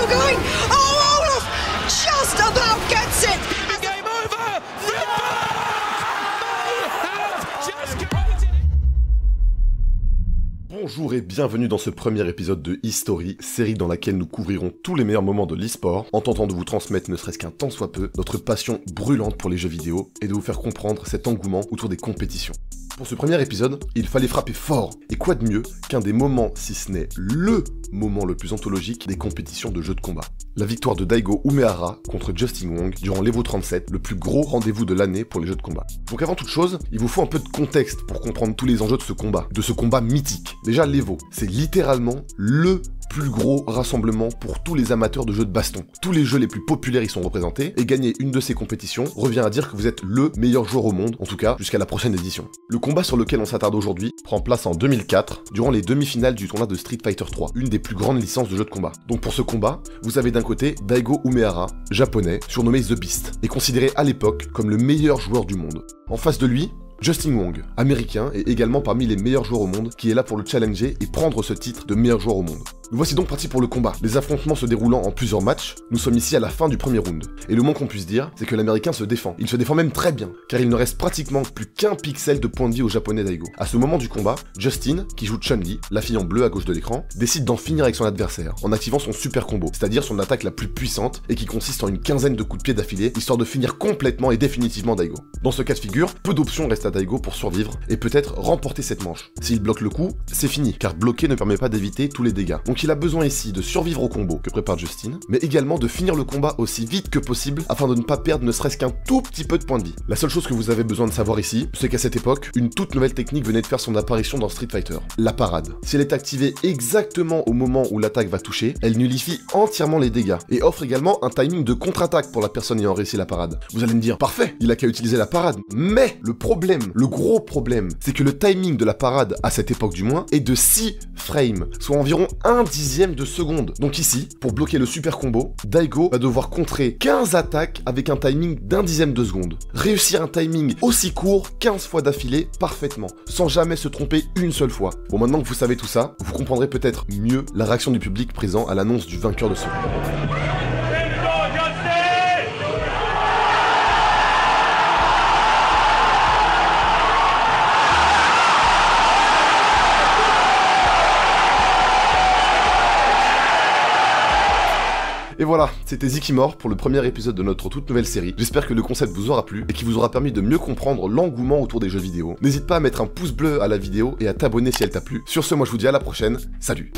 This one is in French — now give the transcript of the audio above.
still going. Oh, Olaf just about gets it. Game over. Just completed it. Bonjour et bienvenue dans ce premier épisode de History, série dans laquelle nous couvrirons tous les meilleurs moments de l'e-sport, en tentant de vous transmettre ne serait-ce qu'un tant soit peu notre passion brûlante pour les jeux vidéo et de vous faire comprendre cet engouement autour des compétitions. Pour ce premier épisode, il fallait frapper fort, et quoi de mieux qu'un des moments, si ce n'est LE moment le plus anthologique des compétitions de jeux de combat. La victoire de Daigo Umehara contre Justin Wong durant l'Evo 37, le plus gros rendez-vous de l'année pour les jeux de combat. Donc avant toute chose, il vous faut un peu de contexte pour comprendre tous les enjeux de ce combat mythique. Déjà l'Evo, c'est littéralement le plus gros rassemblement pour tous les amateurs de jeux de baston. Tous les jeux les plus populaires y sont représentés, et gagner une de ces compétitions revient à dire que vous êtes le meilleur joueur au monde, en tout cas jusqu'à la prochaine édition. Le combat sur lequel on s'attarde aujourd'hui prend place en 2004, durant les demi-finales du tournoi de Street Fighter 3, une des plus grandes licences de jeux de combat. Donc pour ce combat, vous avez d'un côté Daigo Umehara, japonais, surnommé The Beast, et considéré à l'époque comme le meilleur joueur du monde. En face de lui, Justin Wong, américain et également parmi les meilleurs joueurs au monde, qui est là pour le challenger et prendre ce titre de meilleur joueur au monde. Nous voici donc partis pour le combat, les affrontements se déroulant en plusieurs matchs. Nous sommes ici à la fin du premier round, et le moins qu'on puisse dire, c'est que l'américain se défend. Il se défend même très bien, car il ne reste pratiquement plus qu'un pixel de point de vie au japonais Daigo. À ce moment du combat, Justin, qui joue Chun-Li, la fille en bleu à gauche de l'écran, décide d'en finir avec son adversaire, en activant son super combo, c'est-à-dire son attaque la plus puissante, et qui consiste en une quinzaine de coups de pied d'affilée, histoire de finir complètement et définitivement Daigo. Dans ce cas de figure, peu d'options restent à Daigo pour survivre, et peut-être remporter cette manche. S'il bloque le coup, c'est fini, car bloquer ne permet pas d'éviter tous les dégâts. Donc il a besoin ici de survivre au combo que prépare Justin, mais également de finir le combat aussi vite que possible afin de ne pas perdre ne serait-ce qu'un tout petit peu de points de vie. La seule chose que vous avez besoin de savoir ici, c'est qu'à cette époque, une toute nouvelle technique venait de faire son apparition dans Street Fighter, la parade. Si elle est activée exactement au moment où l'attaque va toucher, elle nullifie entièrement les dégâts, et offre également un timing de contre-attaque pour la personne ayant réussi la parade. Vous allez me dire, parfait, il a qu'à utiliser la parade, mais le problème, le gros problème, c'est que le timing de la parade, à cette époque du moins, est de 6 frames, soit environ 1/10 de seconde. Donc ici, pour bloquer le super combo, Daigo va devoir contrer 15 attaques avec un timing d'1/10 de seconde. Réussir un timing aussi court 15 fois d'affilée parfaitement, sans jamais se tromper une seule fois. Bon, maintenant que vous savez tout ça, vous comprendrez peut-être mieux la réaction du public présent à l'annonce du vainqueur de ce combat. Et voilà, c'était Zikimor pour le premier épisode de notre toute nouvelle série. J'espère que le concept vous aura plu et qu'il vous aura permis de mieux comprendre l'engouement autour des jeux vidéo. N'hésite pas à mettre un pouce bleu à la vidéo et à t'abonner si elle t'a plu. Sur ce, moi je vous dis à la prochaine, salut!